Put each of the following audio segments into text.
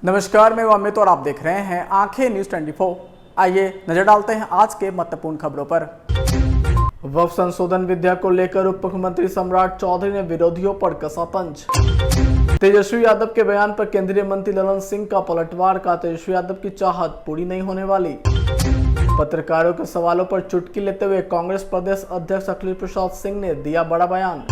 नमस्कार, मैं अमित और आप देख रहे हैं आंखें न्यूज 24। आइए नजर डालते हैं आज के महत्वपूर्ण खबरों पर। वक्फ संशोधन विधेयक को लेकर उप मुख्यमंत्री सम्राट चौधरी ने विरोधियों पर कसा तंज। तेजस्वी यादव के बयान पर केंद्रीय मंत्री ललन सिंह का पलटवार का तेजस्वी यादव की चाहत पूरी नहीं होने वाली। पत्रकारों के सवालों पर चुटकी लेते हुए कांग्रेस प्रदेश अध्यक्ष अखिलेश प्रसाद सिंह ने दिया बड़ा बयान।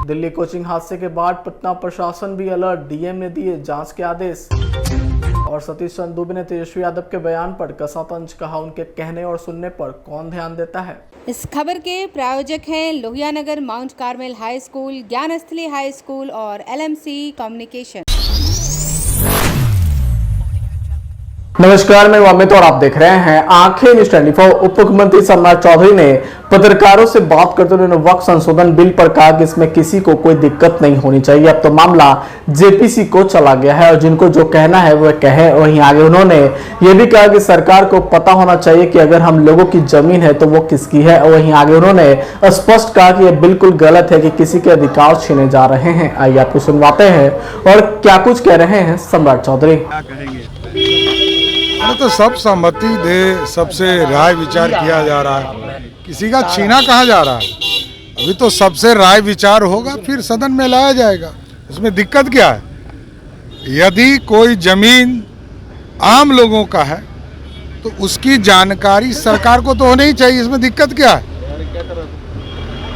दिल्ली कोचिंग हादसे के बाद पटना प्रशासन भी अलर्ट, डीएम ने दिए जांच के आदेश। और सतीश चंद्र दुबे ने तेजस्वी यादव के बयान पर कसा तंज, कहा उनके कहने और सुनने पर कौन ध्यान देता है। इस खबर के प्रायोजक हैं Lohianagar mount Carmel high school, Gyansthali high school और LMC कम्युनिकेशन। नमस्कार, मैं अमित और आप देख रहे हैं आंखें न्यूज 24। उप मुख्यमंत्री सम्राट चौधरी ने पत्रकारों से बात करते हुए वक्फ संशोधन बिल पर कहा कि इसमें किसी को कोई दिक्कत नहीं होनी चाहिए। अब तो मामला जेपीसी को चला गया है और जिनको जो कहना है वह कहे। वहीं आगे उन्होंने ये भी कहा कि सरकार को पता होना चाहिए कि अगर हम लोगों की जमीन है तो वो किसकी है। वहीं आगे उन्होंने स्पष्ट कहा कि यह बिल्कुल गलत है कि किसी के अधिकार छीने जा रहे हैं। आइए आपको सुनवाते हैं और क्या कुछ कह रहे हैं सम्राट चौधरी। तो सब सहमति दे, सबसे राय विचार किया जा रहा है, किसी का छीना कहाँ जा रहा है। अभी तो सबसे राय विचार होगा, फिर सदन में लाया जाएगा। इसमें दिक्कत क्या है? यदि कोई जमीन आम लोगों का है तो उसकी जानकारी सरकार को तो होनी ही चाहिए। इसमें दिक्कत क्या है?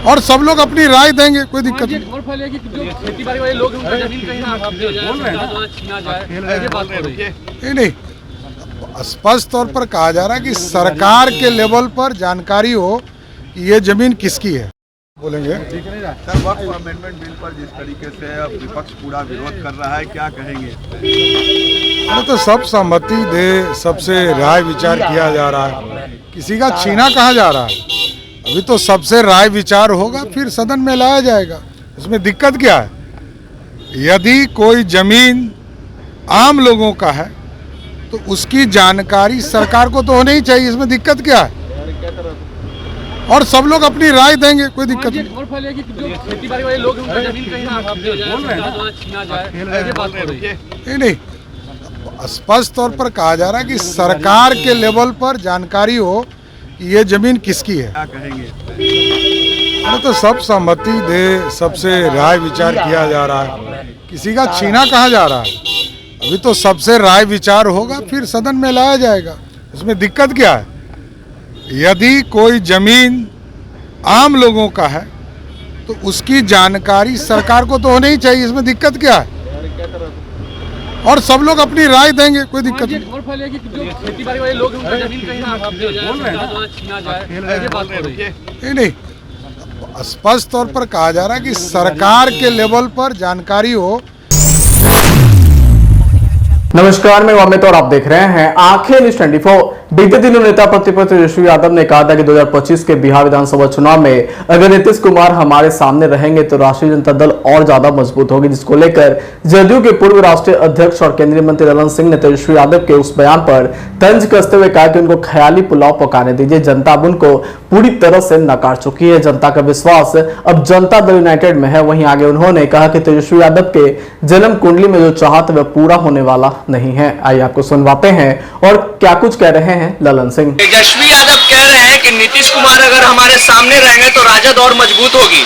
और सब लोग अपनी राय देंगे, कोई दिक्कत नहीं। नहीं, स्पष्ट तौर पर कहा जा रहा है कि सरकार के लेवल पर जानकारी हो कि ये जमीन किसकी है। बोलेंगे सर, वक्फ अमेंडमेंट बिल पर जिस तरीके से अब विपक्ष पूरा विरोध कर रहा है, क्या कहेंगे? तो सब सहमति दे, सबसे राय विचार किया जा रहा है, किसी का छीना कहाँ जा रहा है। अभी तो सबसे राय विचार होगा, फिर सदन में लाया जाएगा। इसमें दिक्कत क्या है? यदि कोई जमीन आम लोगों का है तो उसकी जानकारी सरकार को तो होनी ही चाहिए। इसमें दिक्कत क्या है? और सब लोग अपनी राय देंगे, कोई दिक्कत नहीं। नहीं, स्पष्ट तौर पर कहा जा रहा है कि सरकार के लेवल पर जानकारी हो कि ये जमीन किसकी है। क्या कहेंगे? तो सब सहमति दे, सबसे राय विचार किया जा रहा है, किसी का छीना कहाँ जा रहा है। अभी तो सबसे राय विचार होगा, फिर सदन में लाया जाएगा। इसमें दिक्कत क्या है? यदि कोई जमीन आम लोगों का है तो उसकी जानकारी सरकार को तो होनी ही चाहिए। इसमें दिक्कत क्या है? और सब लोग अपनी राय देंगे, कोई दिक्कत नहीं। नहीं, स्पष्ट तौर पर कहा जा रहा है कि सरकार के लेवल पर जानकारी हो। नमस्कार, मैं अमित और आप देख रहे हैं आंखें न्यूज 24। बीते दिनों नेता प्रतिपक्ष तेजस्वी यादव ने कहा था कि 2025 के बिहार विधानसभा चुनाव में अगर नीतीश कुमार हमारे सामने रहेंगे तो राष्ट्रीय जनता दल और ज्यादा मजबूत होगी, जिसको लेकर जदयू के पूर्व राष्ट्रीय अध्यक्ष और केंद्रीय मंत्री ललन सिंह ने तेजस्वी यादव के उस बयान पर तंज कसते हुए कहा कि उनको ख्याली पुलाव पकाने दीजिए। जनता अब उनको पूरी तरह से नकार चुकी है। जनता का विश्वास अब जनता दल यूनाइटेड में है। वहीं आगे उन्होंने कहा कि तेजस्वी यादव के जन्म कुंडली में जो चाहत वह पूरा होने वाला नहीं है। आइए आपको सुनवाते हैं और क्या कुछ कह रहे हैं ललन सिंह। तेजस्वी यादव कह रहे हैं कि नीतीश कुमार अगर हमारे सामने रहेंगे तो राजद और मजबूत होगी।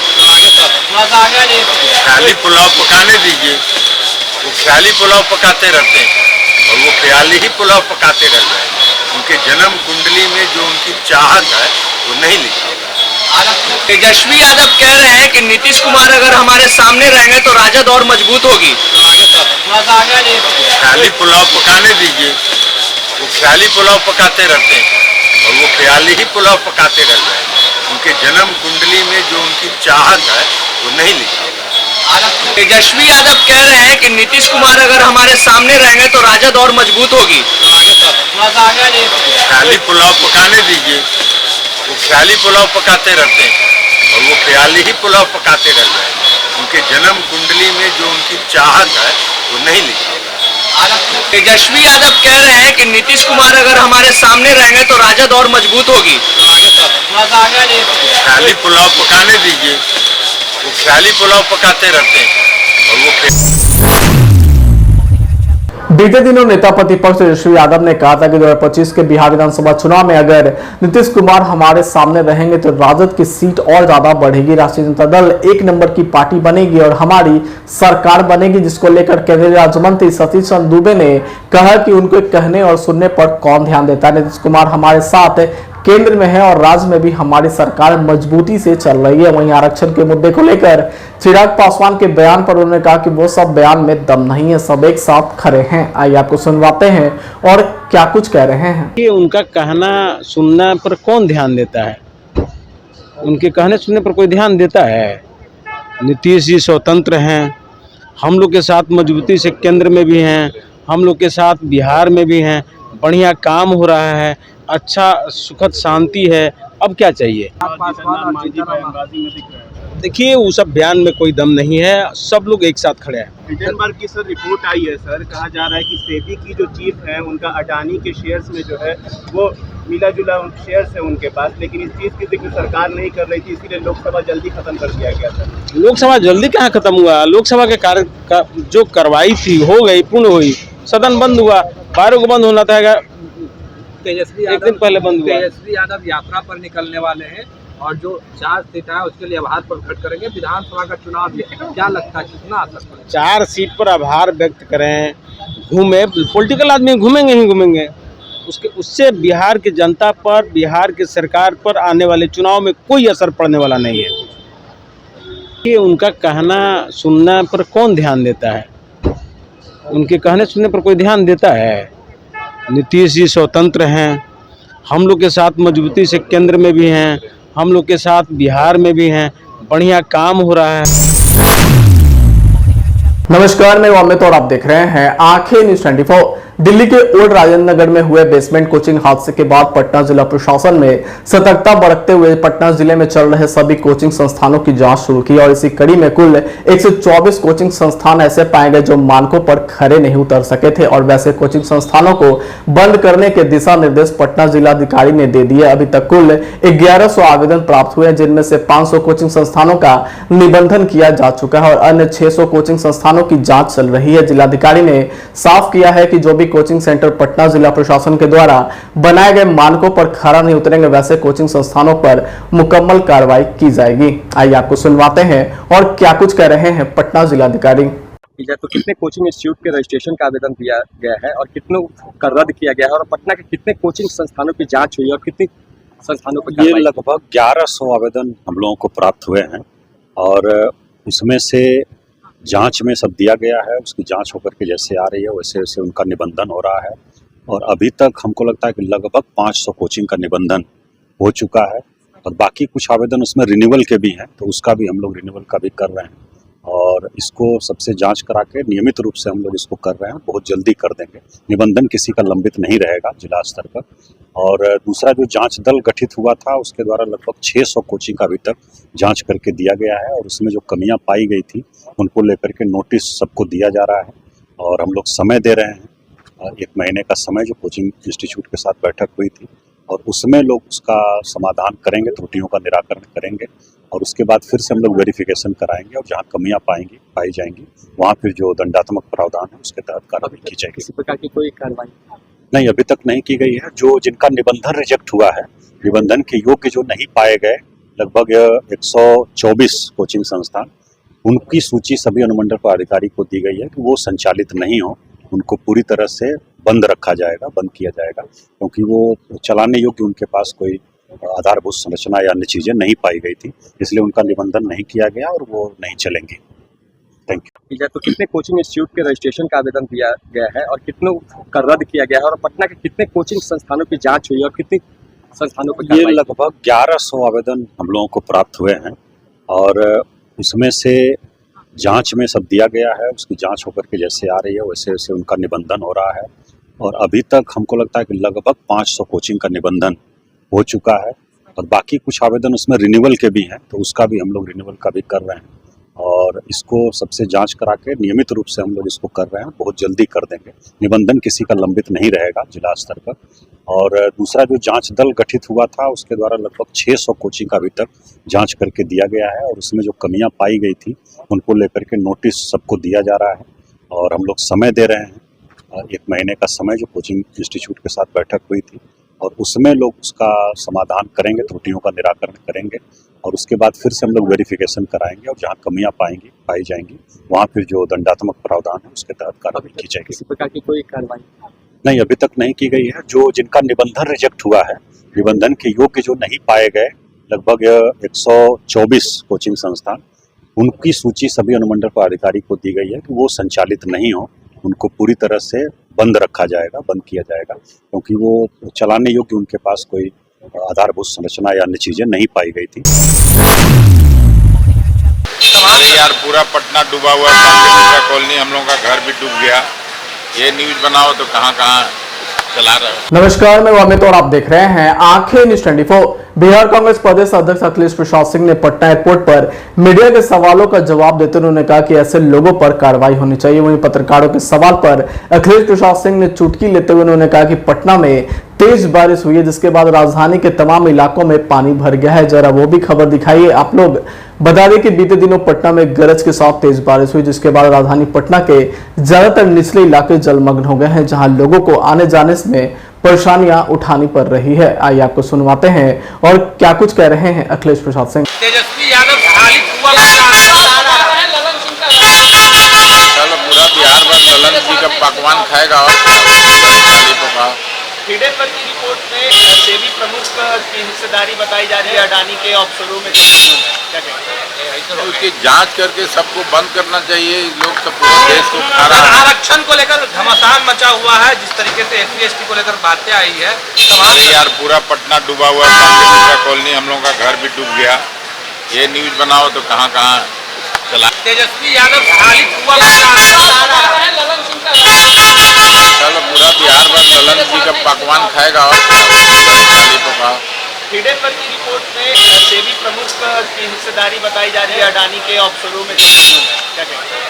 ख्याली पुलाव पकाने दीजिए। वो ख्याली पुलाव पकाते रहते हैं और वो ख्याली ही पुलाव पकाते रह रहे हैं। उनके जन्म कुंडली में जो उनकी चाहत है वो नहीं लिखी। तेजस्वी यादव कह रहे हैं कि नीतीश कुमार अगर हमारे सामने रहेंगे तो राजद और मजबूत होगी। ख्याली पुलाव पकाने दीजिए। वो ख्याली पुलाव पकाते रहते हैं और वो ख्याली ही पुलाव पकाते रह रहे हैं। उनके जन्म कुंडली में जो उनकी चाहत है वो नहीं लिखी। तेजस्वी यादव कह रहे हैं कि नीतीश कुमार अगर हमारे सामने रहेंगे तो राजद और मजबूत होगी। ख्याली पुलाव पकाने दीजिए। वो ख्याली पुलाव पकाते रहते हैं और वो ख्याली ही पुलाव पकाते रह रहे हैं। उनके जन्म कुंडली में जो उनकी चाहत है वो नहीं लिखी। तेजस्वी यादव कह रहे हैं कि नीतीश कुमार अगर हमारे सामने रहेंगे तो राजद और मजबूत होगी। ख्याली पुलाव पकाने दीजिए। वो ख्याली पुलाव पकाते रहते हैं और वो बीते दिनों नेता प्रतिपक्ष यशस्वी यादव ने कहा था कि 2025 के बिहार विधानसभा चुनाव में अगर नीतीश कुमार हमारे सामने रहेंगे तो राजद की सीट और ज्यादा बढ़ेगी, राष्ट्रीय जनता दल एक नंबर की पार्टी बनेगी और हमारी सरकार बनेगी, जिसको लेकर केंद्रीय राज्य मंत्री सतीश चंद्र दूबे ने कहा कि उनको कहने और सुनने पर कौन ध्यान देता है। नीतीश कुमार हमारे साथ केंद्र में है और राज्य में भी हमारी सरकार मजबूती से चल रही है। वहीं आरक्षण के मुद्दे को लेकर चिराग पासवान के बयान पर उन्होंने कहा कि वो सब बयान में दम नहीं है, सब एक साथ खड़े हैं। आइए आपको सुनवाते हैं और क्या कुछ कह रहे हैं। कि उनका कहना सुनना पर कौन ध्यान देता है? उनके कहने सुनने पर कोई ध्यान देता है? नीतीश जी स्वतंत्र हैं, हम लोग के साथ मजबूती से केंद्र में भी हैं, हम लोग के साथ बिहार में भी हैं, बढ़िया काम हो रहा है, अच्छा सुखद शांति है। अब क्या चाहिए? देखिए, वो सब बयान में कोई दम नहीं है, सब लोग एक साथ खड़े हैं। हिडेनबर्ग की सर रिपोर्ट आई है सर, कहा जा रहा है कि सेबी की जो चीफ है उनका अडानी के शेयर्स में जो है वो मिला जुला शेयर्स है उनके पास, लेकिन इस चीज़ की जिक्र सरकार नहीं कर रही थी, इसीलिए लोकसभा जल्दी खत्म कर दिया गया था। लोकसभा जल्दी कहाँ खत्म हुआ? लोकसभा के कार्य का जो कार्रवाई थी हो गई, पूर्ण हुई, सदन बंद हुआ। 12 को बंद होना था, तेजस्वी एक दिन पहले बंद हुआ। तेजस्वी यादव यात्रा पर निकलने वाले हैं और जो 4 सीट है उसके लिए आभार प्रकट करेंगे। विधानसभा का चुनाव भी है, क्या लगता है कितना असर पड़ेगा? 4 सीट पर आभार व्यक्त करें, घूमे, पॉलिटिकल आदमी घूमेंगे ही घूमेंगे, उससे बिहार की जनता पर, बिहार की सरकार पर आने वाले चुनाव में कोई असर पड़ने वाला नहीं है। कि उनका कहना सुनना पर कौन ध्यान देता है? उनके कहने सुनने पर कोई ध्यान देता है? नीतीश जी स्वतंत्र हैं, हम लोग के साथ मजबूती से केंद्र में भी हैं, हम लोग के साथ बिहार में भी हैं, बढ़िया काम हो रहा है। नमस्कार, मैं अमित और आप देख रहे हैं आंखें न्यूज 24। दिल्ली के ओल्ड राजेंद्र नगर में हुए बेसमेंट कोचिंग हादसे के बाद पटना जिला प्रशासन में सतर्कता बरतते हुए पटना जिले में चल रहे सभी कोचिंग संस्थानों की जांच शुरू की और इसी कड़ी में कुल 124 कोचिंग संस्थान ऐसे पाए गए जो मानकों पर खरे नहीं उतर सके थे और वैसे कोचिंग संस्थानों को बंद करने के दिशा निर्देश पटना जिलाधिकारी ने दे दिए। अभी तक कुल 1100 आवेदन प्राप्त हुए, जिनमें से 500 कोचिंग संस्थानों का निबंधन किया जा चुका है और अन्य 600 कोचिंग संस्थानों की जांच चल रही है। जिलाधिकारी ने साफ किया है कि जो भी कोचिंग सेंटर पटना जिला प्रशासन के द्वारा बनाए गए मानकों पर खरा नहीं उतरेंगे, वैसे कोचिंग संस्थानों पर मुकम्मल कार्रवाई की जाएगी। आइए आपको सुनवाते हैं और क्या कुछ कह रहे हैं पटना जिलाधिकारी। तो कितने कोचिंग इंस्टीट्यूट के रजिस्ट्रेशन का आवेदन दिया गया है और कितनों का रद्द किया गया है और पटना के कितने कोचिंग संस्थानों की जांच हुई और कितनी संस्थानों पर? ये लगभग 1100 आवेदन हम लोगों को प्राप्त हुए हैं और उसमें से जांच में सब दिया गया है। उसकी जांच होकर के जैसे आ रही है वैसे वैसे उनका निबंधन हो रहा है और अभी तक हमको लगता है कि लगभग 500 कोचिंग का निबंधन हो चुका है और बाकी कुछ आवेदन उसमें रिन्यूअल के भी हैं, तो उसका भी हम लोग रिन्यूअल का भी कर रहे हैं और इसको सबसे जांच करा के नियमित रूप से हम लोग इसको कर रहे हैं। बहुत जल्दी कर देंगे, निबंधन किसी का लंबित नहीं रहेगा जिला स्तर पर। और दूसरा जो जांच दल गठित हुआ था उसके द्वारा लगभग 600 कोचिंग का अभी तक जांच करके दिया गया है और उसमें जो कमियां पाई गई थी उनको लेकर के नोटिस सबको दिया जा रहा है और हम लोग समय दे रहे हैं। 1 महीने का समय जो कोचिंग इंस्टीट्यूट के साथ बैठक हुई थी और उसमें लोग उसका समाधान करेंगे, त्रुटियों का निराकरण करेंगे और उसके बाद फिर से हम लोग वेरिफिकेशन कराएंगे और जहाँ कमियां पाई जाएंगी वहाँ फिर जो दंडात्मक प्रावधान है उसके तहत कार्रवाई की जाएगी। किसी प्रकार की कोई कार्रवाई नहीं अभी तक नहीं की गई है। जो जिनका निबंधन रिजेक्ट हुआ है, निबंधन के योग्य जो नहीं पाए गए लगभग 124 कोचिंग संस्थान, उनकी सूची सभी अनुमंडल पदाधिकारी को दी गई है कि वो संचालित नहीं हो, उनको पूरी तरह से बंद रखा जाएगा, बंद किया जाएगा, क्योंकि वो चलाने योग्य उनके पास कोई आधारभूत संरचना या अन्य चीज़ें नहीं पाई गई थी, इसलिए उनका निबंधन नहीं किया गया और वो नहीं चलेंगे। Thank you. तो कितने कोचिंग इंस्टीट्यूट के रजिस्ट्रेशन का आवेदन दिया गया है और कितनों का रद्द किया गया है और पटना के कितने कोचिंग संस्थानों की जांच हुई और कितनी संस्थानों पर? ये लगभग 1100 आवेदन हम लोगों को प्राप्त हुए हैं और उसमें से जांच में सब दिया गया है। उसकी जांच होकर के जैसे आ रही है वैसे वैसे उनका निबंधन हो रहा है और अभी तक हमको लगता है कि लगभग 500 कोचिंग का निबंधन हो चुका है और बाकी कुछ आवेदन उसमें रिन्यूअल के भी हैं, तो उसका भी हम लोग रिन्यूअल का भी कर रहे हैं और इसको सबसे जांच करा के नियमित रूप से हम लोग इसको कर रहे हैं। बहुत जल्दी कर देंगे, निबंधन किसी का लंबित नहीं रहेगा जिला स्तर पर। और दूसरा जो जांच दल गठित हुआ था उसके द्वारा लगभग 600 कोचिंग का अभी तक जांच करके दिया गया है और उसमें जो कमियां पाई गई थी उनको लेकर के नोटिस सबको दिया जा रहा है और हम लोग समय दे रहे हैं। 1 महीने का समय जो कोचिंग इंस्टीट्यूट के साथ बैठक हुई थी, और उसमें लोग उसका समाधान करेंगे, त्रुटियों का निराकरण करेंगे, और उसके बाद फिर से हम लोग वेरिफिकेशन कराएंगे, और जहाँ कमियां पाई जाएंगी वहाँ फिर जो दंडात्मक प्रावधान है उसके तहत कार्रवाई की जाएगी। किसी प्रकार की कोई कार्रवाई नहीं, अभी तक नहीं की गई है। जो जिनका निबंधन रिजेक्ट हुआ है, निबंधन के योग्य जो नहीं पाए गए, लगभग 124 कोचिंग संस्थान, उनकी सूची सभी अनुमंडल पदाधिकारी को दी गई है कि वो संचालित नहीं हो, उनको पूरी तरह से बंद रखा जाएगा, बंद किया जाएगा, क्योंकि वो चलाने योग्य उनके पास कोई आधारभूत संरचना या अन्य चीजें नहीं पाई गई थी। अरे यार, पूरा पटना डूबा हुआ है, कॉलोनी हम लोगों का घर भी डूब गया। ये न्यूज बनाओ तो कहाँ चला रहे हो। नमस्कार, मैं अमित और आप देख रहे हैं आंखें न्यूज 24। बिहार कांग्रेस प्रदेश अध्यक्ष अखिलेश प्रसाद सिंह ने पटना एयरपोर्ट पर मीडिया के सवालों का जवाब देते हुए उन्होंने कहा कि ऐसे लोगों पर कार्रवाई होनी चाहिए। वहीं पत्रकारों के सवाल पर अखिलेश प्रसाद सिंह ने चुटकी लेते हुए उन्होंने कहा कि पटना में तेज बारिश हुई है, जिसके बाद राजधानी के तमाम इलाकों में पानी भर गया है। जरा वो भी खबर दिखाइए आप लोग। बता दें कि बीते दिनों पटना में गरज के साथ तेज बारिश हुई, जिसके बाद राजधानी पटना के ज्यादातर निचले इलाके जलमग्न हो गए हैं, जहां लोगों को आने जाने में परेशानियां उठानी पड़ रही है। आइए आपको सुनवाते हैं और क्या कुछ कह रहे हैं अखिलेश प्रसाद सिंह। तेजस्वी यादव चलो, पूरा बिहार भर ललन जी का पकवान खाएगा। और हिडेनबर्ग की रिपोर्ट में सेबी प्रमुख की हिस्सेदारी बताई जा रही है अडानी के ऑफशोरों में। क्या कहते हैं? उसकी जांच करके सबको बंद करना चाहिए। लोग सब पूरे देश को खा रहा है। आरक्षण को लेकर घमासान मचा हुआ है, जिस तरीके से SC ST को लेकर बातें आई है। अरे यार, पूरा पटना डूबा हुआ है, कॉलोनी हम लोगों का घर भी डूब गया। ये न्यूज बनाओ तो कहाँ चला। तेजस्वी यादव चलो, पूरा बिहार भर ललन जी का पकवान खाएगा। और हिडेनबर्ग की रिपोर्ट में सेबी प्रमुख की हिस्सेदारी बताई जा रही है अडानी के ऑफशोरों में। क्या कहते हैं?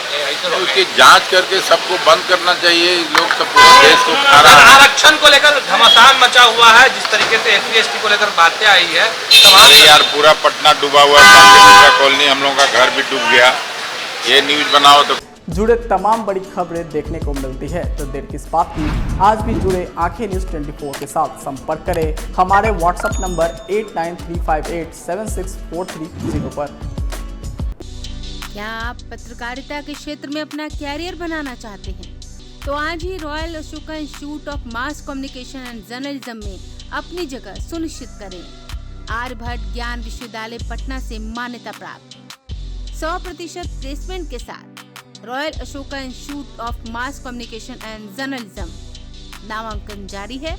उसकी जांच करके सबको बंद करना चाहिए। लोग सब पूरे देश को खा रहा है। आरक्षण को लेकर घमासान मचा हुआ है, जिस तरीके से SC ST को लेकर बातें आई है। अरे यार, पूरा पटना डूबा हुआ है, कॉलोनी हम लोगों का घर भी डूब गया। ये न्यूज बनाओ तो जुड़े तमाम बड़ी खबरें देखने को मिलती है, तो देर किस बात की, आज भी जुड़े आंखें न्यूज 24 के साथ संपर्क करें हमारे व्हाट्सएप नंबर 8935876430 पर। क्या आप पत्रकारिता के क्षेत्र में अपना कैरियर बनाना चाहते हैं? तो आज ही royal Ashoka institute of mass communication and journalism में अपनी जगह सुनिश्चित करें। आर्यभट्ट ज्ञान विश्वविद्यालय पटना से मान्यता प्राप्त 100% प्लेसमेंट के साथ royal Ashoka institute of mass communication and journalism नामांकन जारी है।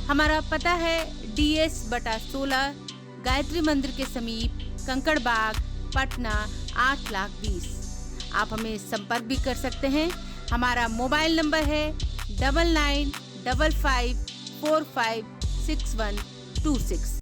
हमारा पता है DS/16 गायत्री मंदिर के समीप, कंकड़ बाग, पटना 8,20,000। आप हमें संपर्क भी कर सकते हैं। हमारा मोबाइल नंबर है 9955456126।